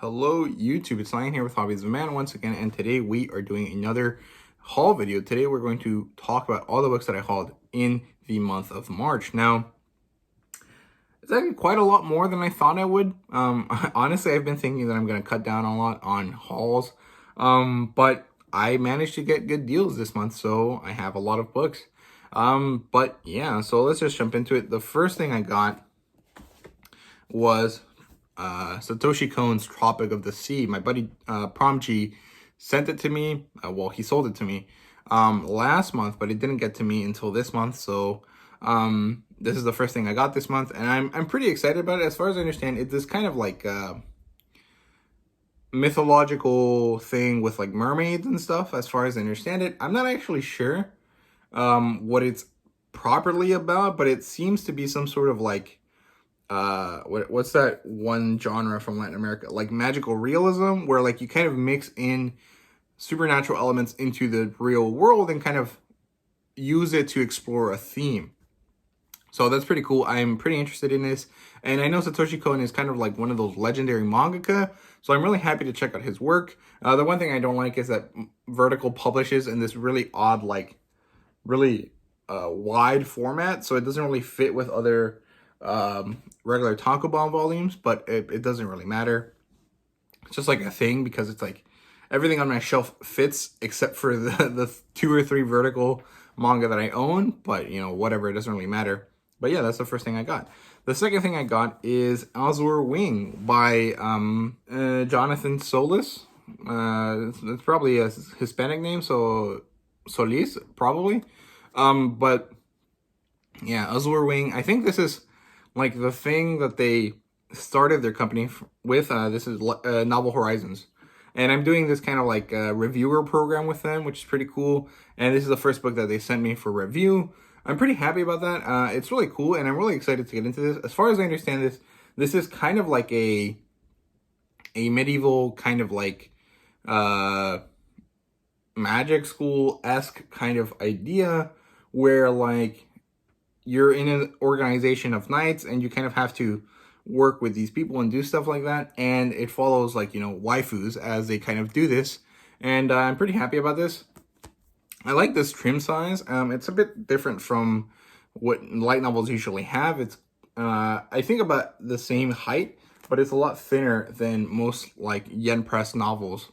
Hello YouTube, it's Lion here with Hobbies of Man once again, and today we are doing another haul video. Today we're going to talk about all the books that I hauled in the month of March. Now, it's actually quite a lot more than I thought I would. Honestly, I've been thinking that I'm going to cut down a lot on hauls, but I managed to get good deals this month, so I have a lot of books. But yeah, so let's just jump into it. The first thing I got was Satoshi Kon's Tropic of the Sea. My buddy Promji sent it to me. Well, he sold it to me last month, but it didn't get to me until this month. So this is the first thing I got this month, and I'm pretty excited about it. As far as I understand, it's this kind of like mythological thing with like mermaids and stuff. As far as I understand it, I'm not actually sure what it's properly about, but it seems to be some sort of like what's that one genre from Latin America, like magical realism, where like you kind of mix in supernatural elements into the real world and kind of use it to explore a theme. So that's pretty cool. I'm pretty interested in this, and I know Satoshi Kon is kind of like one of those legendary mangaka, so I'm really happy to check out his work. The one thing I don't like is that Vertical publishes in this really odd, like really wide format, so it doesn't really fit with other regular taco bomb volumes, but it doesn't really matter. It's just like a thing because it's like everything on my shelf fits except for the 2 or 3 Vertical manga that I own, but you know, whatever, it doesn't really matter. But yeah, that's the first thing I got. The second thing I got is Azure Wing by Jonathan Solis. It's probably a Hispanic name, so Solis probably. But yeah, Azure Wing, I think this is like the thing that they started their company with. This is Novel Horizons, and I'm doing this kind of like reviewer program with them, which is pretty cool. And this is the first book that they sent me for review. I'm pretty happy about that. It's really cool, and I'm really excited to get into this. As far as I understand this is kind of like a medieval kind of like magic school-esque kind of idea, where like you're in an organization of knights and you kind of have to work with these people and do stuff like that. And it follows like, you know, waifus as they kind of do this. And I'm pretty happy about this. I like this trim size. It's a bit different from what light novels usually have. It's, I think about the same height, but it's a lot thinner than most like yen press novels.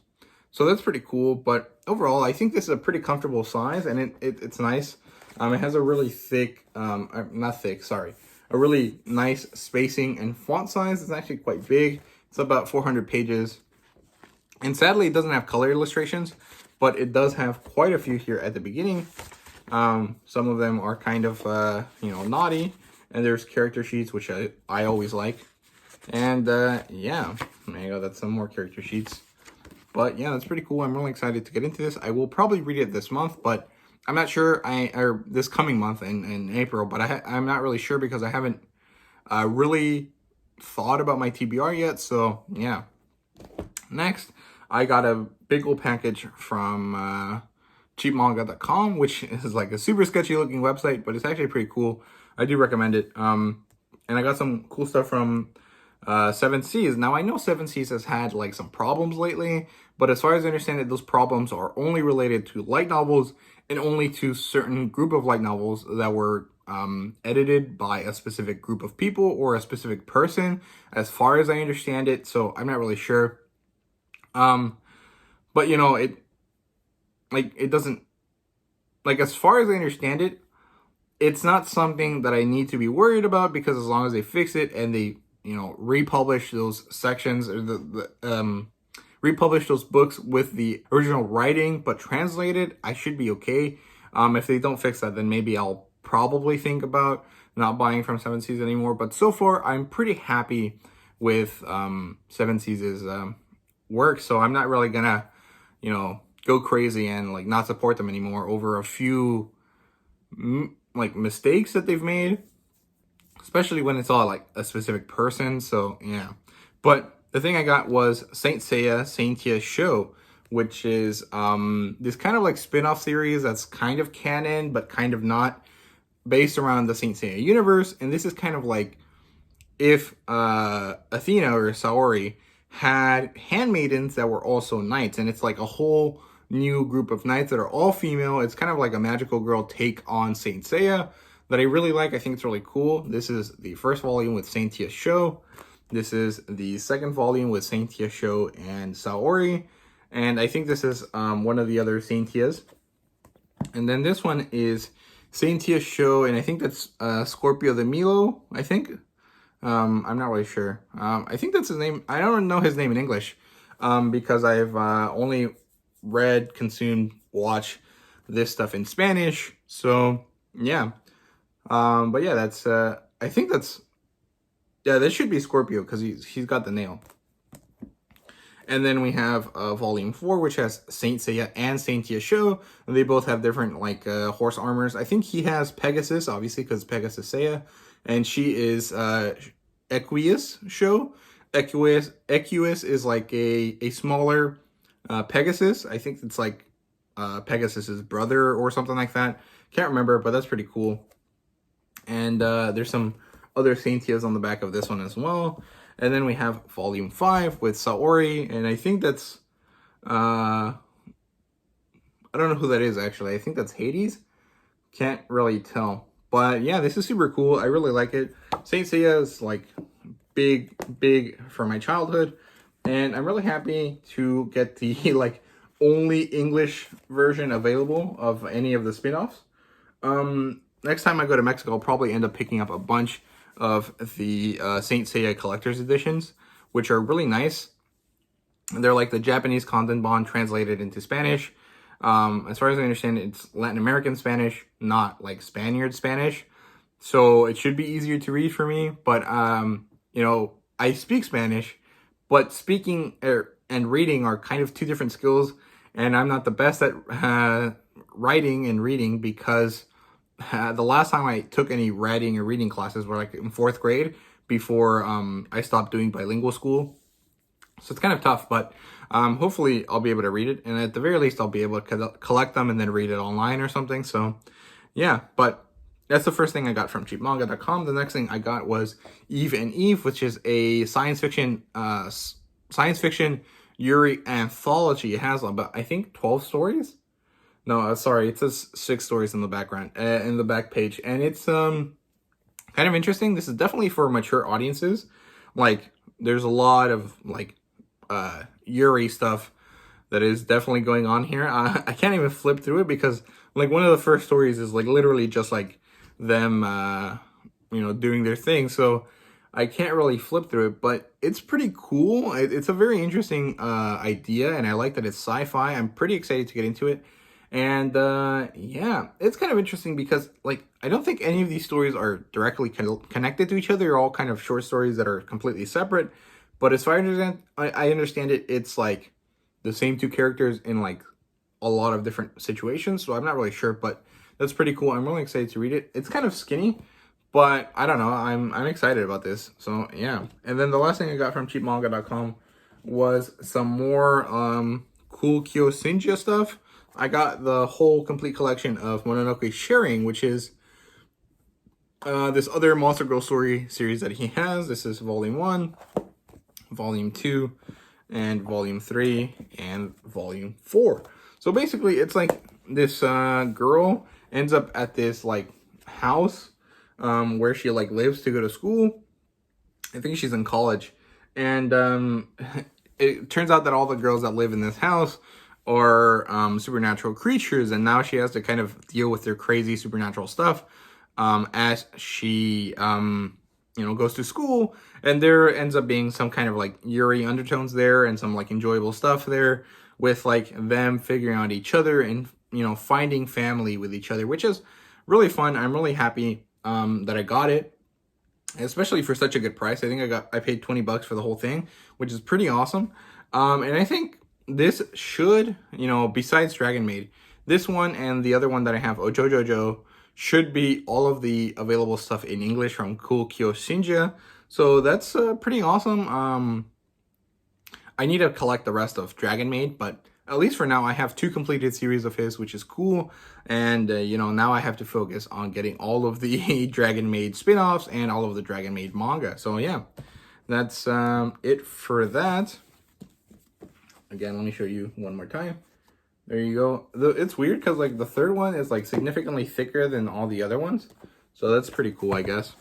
So that's pretty cool. But overall, I think this is a pretty comfortable size, and it's nice. It has a really thick, not thick, sorry, a really nice spacing and font size. It's actually quite big. It's about 400 pages. And sadly, it doesn't have color illustrations, but it does have quite a few here at the beginning. Some of them are kind of, you know, naughty. And there's character sheets, which I always like. And yeah, there you go, that's some more character sheets. But yeah, that's pretty cool. I'm really excited to get into this. I will probably read it this month, but I'm not sure, or this coming month in April, but I'm not really sure because I haven't really thought about my TBR yet. So yeah. Next, I got a big old package from cheapmanga.com, which is like a super sketchy looking website, but it's actually pretty cool. I do recommend it. And I got some cool stuff from Seven Seas. Now I know Seven Seas has had like some problems lately, but as far as I understand it, those problems are only related to light novels and only to certain group of light novels that were edited by a specific group of people or a specific person, as far as I understand it. So I'm not really sure. But you know, it doesn't, like, as far as I understand it, it's not something that I need to be worried about, because as long as they fix it and they, you know, republish those sections, or republish those books with the original writing but translated, I should be okay. If they don't fix that, then maybe I'll probably think about not buying from Seven Seas anymore. But so far, I'm pretty happy with Seven Seas' work, so I'm not really gonna, you know, go crazy and like not support them anymore over a few like mistakes that they've made, especially when it's all like a specific person. So yeah. But the thing I got was Saint Seiya Saintia Show, which is this kind of like spin-off series that's kind of canon but kind of not, based around the Saint Seiya universe. And this is kind of like if Athena or Saori had handmaidens that were also knights, and it's like a whole new group of knights that are all female. It's kind of like a magical girl take on Saint Seiya that I really like. I think it's really cool. This is the first volume with Saint Sho. This is the second volume with Saint Sho and Saori. And I think this is one of the other Saintias. And then this one is Saint Sho, and I think that's Scorpio the Milo, I think. I'm not really sure. I think that's his name. I don't know his name in English because I've only read, consumed, watched this stuff in Spanish. So, yeah. But yeah, that's, I think that's, yeah, this should be Scorpio because he's got the nail. And then we have volume 4, which has Saint Seiya and Saint Sho. And they both have different, like, horse armors. I think he has Pegasus, obviously, because Pegasus Seiya. And she is Equus Sho. Equus is like a smaller Pegasus. I think it's like Pegasus's brother or something like that. Can't remember, but that's pretty cool. And there's some other Saintias on the back of this one as well. And then we have volume 5 with Saori, and I think that's, I don't know who that is actually. I think that's Hades. Can't really tell. But yeah, this is super cool. I really like it. Saint Seiya is like big for my childhood. And I'm really happy to get the like only English version available of any of the spin-offs. Next time I go to Mexico, I'll probably end up picking up a bunch of the Saint Seiya collector's editions, which are really nice. They're like the Japanese Kandenban translated into Spanish. As far as I understand, it's Latin American Spanish, not like Spaniard Spanish. So it should be easier to read for me. But, you know, I speak Spanish, but speaking and reading are kind of two different skills. And I'm not the best at writing and reading because the last time I took any writing or reading classes were like in 4th grade before I stopped doing bilingual school. So it's kind of tough, but hopefully I'll be able to read it. And at the very least, I'll be able to collect them and then read it online or something. So yeah, but that's the first thing I got from cheapmanga.com. The next thing I got was Eve and Eve, which is a science fiction Yuri anthology. It has about, I think, 12 stories. No, sorry, it says 6 stories in the background, in the back page. And it's kind of interesting. This is definitely for mature audiences. Like, there's a lot of, like, Yuri stuff that is definitely going on here. I can't even flip through it because, like, one of the first stories is, like, literally just, like, them, you know, doing their thing. So I can't really flip through it, but it's pretty cool. It's a very interesting idea, and I like that it's sci-fi. I'm pretty excited to get into it. And yeah, it's kind of interesting because, like, I don't think any of these stories are directly connected to each other. They're all kind of short stories that are completely separate. But as far as I understand it, it's like the same 2 characters in like a lot of different situations. So I'm not really sure, but that's pretty cool. I'm really excited to read it. It's kind of skinny, but I don't know. I'm excited about this. So yeah. And then the last thing I got from cheapmanga.com was some more cool Kyosenja stuff. I got the whole complete collection of Mononoke Sharing, which is this other Monster Girl story series that he has. This is volume 1, volume 2, and volume 3, and volume 4. So basically, it's like this girl ends up at this like house where she like lives to go to school. I think she's in college. And it turns out that all the girls that live in this house are supernatural creatures, and now she has to kind of deal with their crazy supernatural stuff as she you know, goes to school. And there ends up being some kind of like Yuri undertones there and some like enjoyable stuff there with like them figuring out each other and, you know, finding family with each other, which is really fun. I'm really happy that I got it, especially for such a good price. I think I paid $20 for the whole thing, which is pretty awesome. And I think this should, you know, besides Dragon Maid, this one and the other one that I have, Ojojojo, should be all of the available stuff in English from Cool Kyosenja. So that's pretty awesome. I need to collect the rest of Dragon Maid, but at least for now, I have 2 completed series of his, which is cool. And, you know, now I have to focus on getting all of the Dragon Maid spin-offs and all of the Dragon Maid manga. So, yeah, that's it for that. Again, let me show you one more time. There you go. It's weird because like the third one is like significantly thicker than all the other ones. So that's pretty cool, I guess.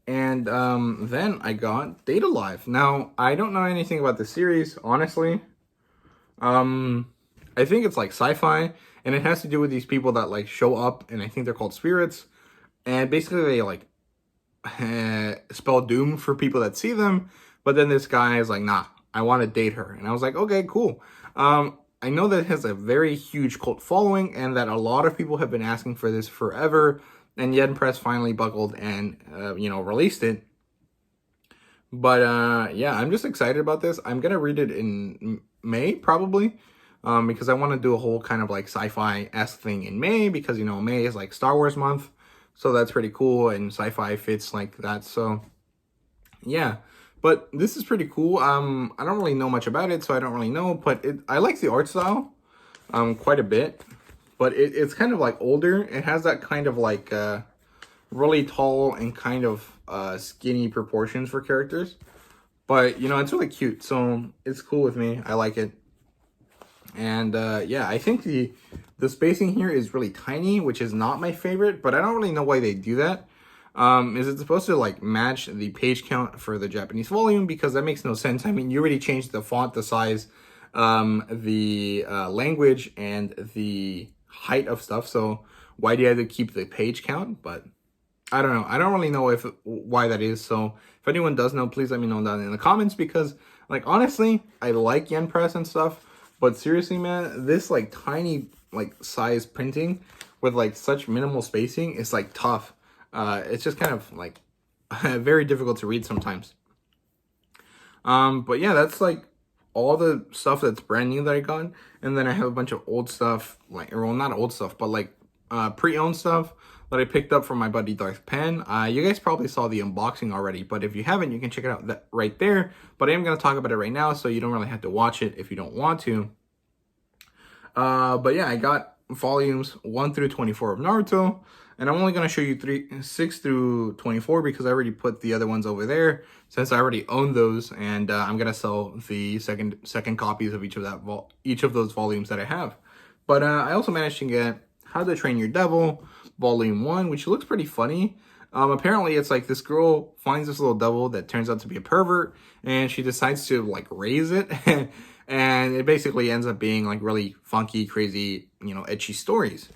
And then I got Data Live. Now, I don't know anything about the series, honestly. I think it's like sci-fi, and it has to do with these people that like show up, and I think they're called spirits. And basically they like spell doom for people that see them. But then this guy is like, nah, I want to date her. And I was like, okay, cool. I know that it has a very huge cult following, and that a lot of people have been asking for this forever. And Yen Press finally buckled and, released it. But, yeah, I'm just excited about this. I'm going to read it in May, probably. Because I want to do a whole kind of like sci-fi-esque thing in May. Because, May is like Star Wars month. So that's pretty cool. And sci-fi fits like that. So, yeah. But this is pretty cool. I don't really know much about it. So I don't really know. But I like the art style quite a bit. But it's kind of like older. It has that kind of like really tall and kind of skinny proportions for characters. But, it's really cute. So it's cool with me. I like it. And yeah, I think the spacing here is really tiny, which is not my favorite. But I don't really know why they do that. Is it supposed to like match the page count for the Japanese volume? Because that makes no sense. I mean, you already changed the font, the size, the language, and the height of stuff, so why do you have to keep the page count? But I don't know. I don't really know why that is. So if anyone does know, please let me know down in the comments, because like honestly, I like Yen Press and stuff, but seriously, man, this like tiny like size printing with like such minimal spacing is like tough. It's just kind of like very difficult to read sometimes. But yeah, that's like all the stuff that's brand new that I got. And then I have a bunch of old stuff, like, well, not old stuff, but like pre-owned stuff that I picked up from my buddy Darth Pen. You guys probably saw the unboxing already, but if you haven't, you can check it out right there. But I am going to talk about it right now, so you don't really have to watch it if you don't want to. But yeah, I got volumes 1 through 24 of Naruto. And I'm only going to show you 6 through 24 because I already put the other ones over there, since I already own those. And I'm going to sell the second copies of each of those volumes that I have. But I also managed to get How to Train Your Devil, Volume 1, which looks pretty funny. Apparently, it's like this girl finds this little devil that turns out to be a pervert, and she decides to like raise it. And it basically ends up being like really funky, crazy, ecchi stories.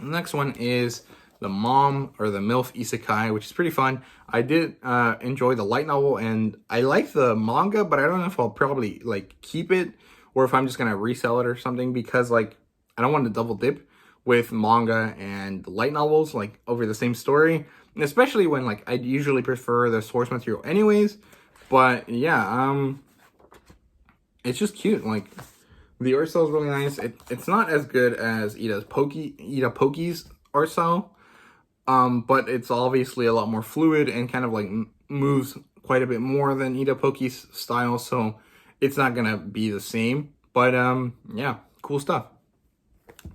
The next one is the Mom or the MILF Isekai, which is pretty fun. I did enjoy the light novel, and I like the manga, but I don't know if I'll probably like keep it or if I'm just gonna resell it or something, because like I don't want to double dip with manga and light novels like over the same story, and especially when like I usually prefer the source material anyways. But yeah, it's just cute. Like the art style is really nice. It's not as good as Ida Poki's art style, but it's obviously a lot more fluid and kind of like moves quite a bit more than Ida Poki's style, so it's not gonna be the same. But yeah, cool stuff.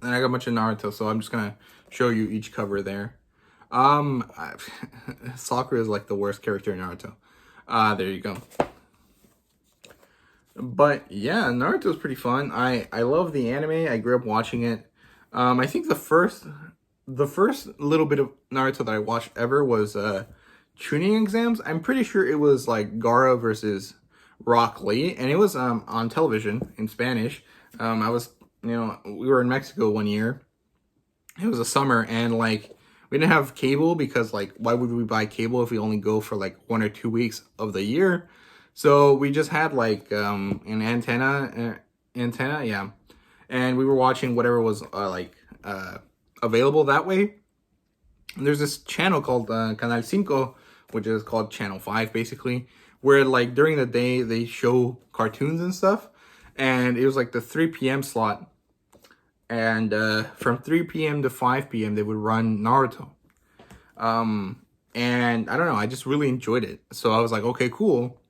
And I got a bunch of Naruto, so I'm just gonna show you each cover there. Sakura is like the worst character in Naruto. There you go. But yeah, Naruto is pretty fun. I love the anime. I grew up watching it. I think the first little bit of Naruto that I watched ever was Chunin exams. I'm pretty sure it was like Gaara versus Rock Lee, and it was on television in Spanish. I was, we were in Mexico one year. It was a summer, and like we didn't have cable because like why would we buy cable if we only go for like 1 or 2 weeks of the year? So we just had like an antenna, yeah, and we were watching whatever was available that way. And there's this channel called Canal 5, which is called Channel 5 basically, where like during the day they show cartoons and stuff, and it was like the 3 p.m. slot, and from 3 p.m. to 5 p.m. they would run Naruto. And I don't know, I just really enjoyed it, so I was like, okay, cool.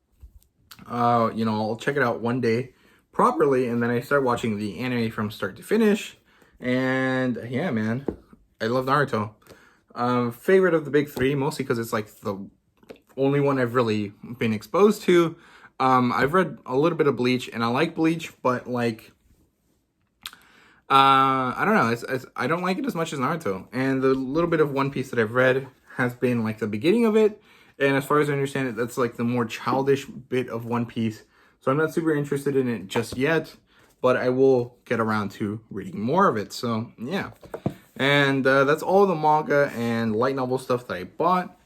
I'll check it out one day properly, and then I start watching the anime from start to finish, and yeah, man, I love Naruto. Favorite of the big three, mostly because it's like the only one I've really been exposed to. I've read a little bit of Bleach, and I like Bleach, but like, I don't know. I don't like it as much as Naruto. And the little bit of One Piece that I've read has been like the beginning of it. And as far as I understand it, that's like the more childish bit of One Piece. So I'm not super interested in it just yet, but I will get around to reading more of it. So yeah. And that's all the manga and light novel stuff that I bought.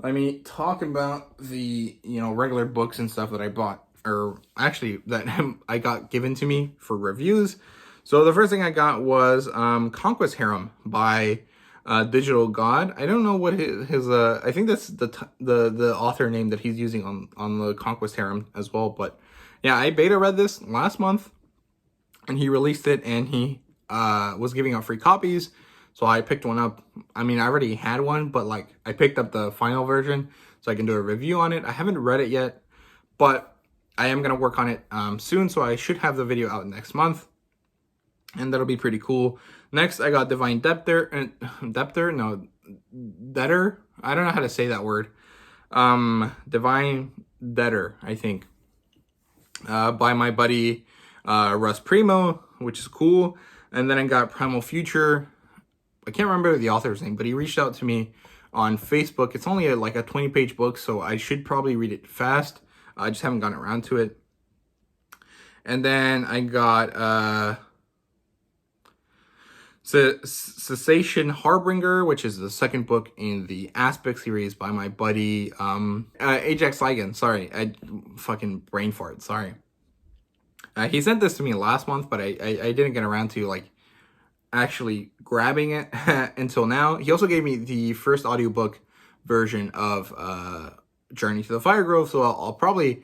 Let me talk about the, regular books and stuff that I bought, or actually that I got given to me for reviews. So the first thing I got was Conquest Harem by Digital God. I don't know what his I think that's the author name that he's using on the Conquest Harem as well. But yeah, I beta read this last month, and he released it, and he was giving out free copies. So I picked one up. I mean, I already had one, but like I picked up the final version so I can do a review on it. I haven't read it yet, but I am going to work on it soon. So I should have the video out next month, and that'll be pretty cool. Next, I got Divine Debtor. Debtor? I don't know how to say that word. Divine Debtor, I think. By my buddy Russ Primo, which is cool. And then I got Primal Future. I can't remember the author's name, but he reached out to me on Facebook. It's only like a 20-page book, so I should probably read it fast. I just haven't gotten around to it. And then I got Cessation Harbinger, which is the second book in the Aspect series by my buddy Ajax Ligon. Sorry, I fucking brain fart. Sorry. He sent this to me last month, but I didn't get around to like actually grabbing it until now. He also gave me the first audiobook version of Journey to the Fire Grove, so I'll probably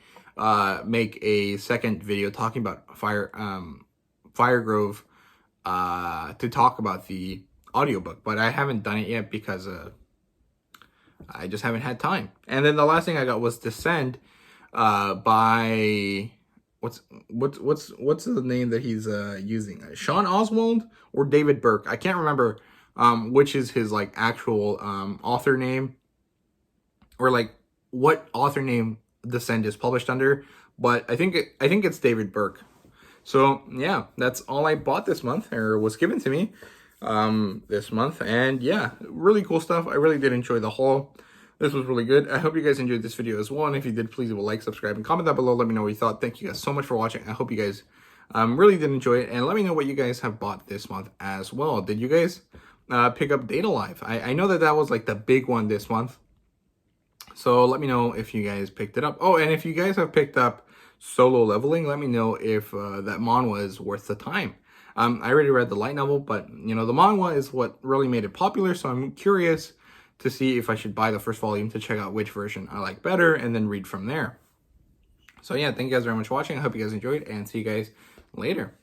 make a second video talking about Fire Grove to talk about the audiobook, but I haven't done it yet because I just haven't had time. And then the last thing I got was Descend by what's the name that he's using? Sean Oswald or David Burke? I can't remember which is his like actual author name, or like what author name Descend is published under, but I think it's David Burke. So yeah, that's all I bought this month, or was given to me this month. And yeah, really cool stuff. I really did enjoy the haul. This was really good. I hope you guys enjoyed this video as well. And if you did, please leave a like, subscribe, and comment down below. Let me know what you thought. Thank you guys so much for watching. I hope you guys really did enjoy it. And let me know what you guys have bought this month as well. Did you guys pick up Data Life? I know that was like the big one this month. So let me know if you guys picked it up. Oh, and if you guys have picked up Solo Leveling, let me know if that manhwa is worth the time. I already read the light novel, but the manhwa is what really made it popular. So I'm curious to see if I should buy the first volume to check out which version I like better and then read from there. So yeah, thank you guys very much for watching. I hope you guys enjoyed, and see you guys later.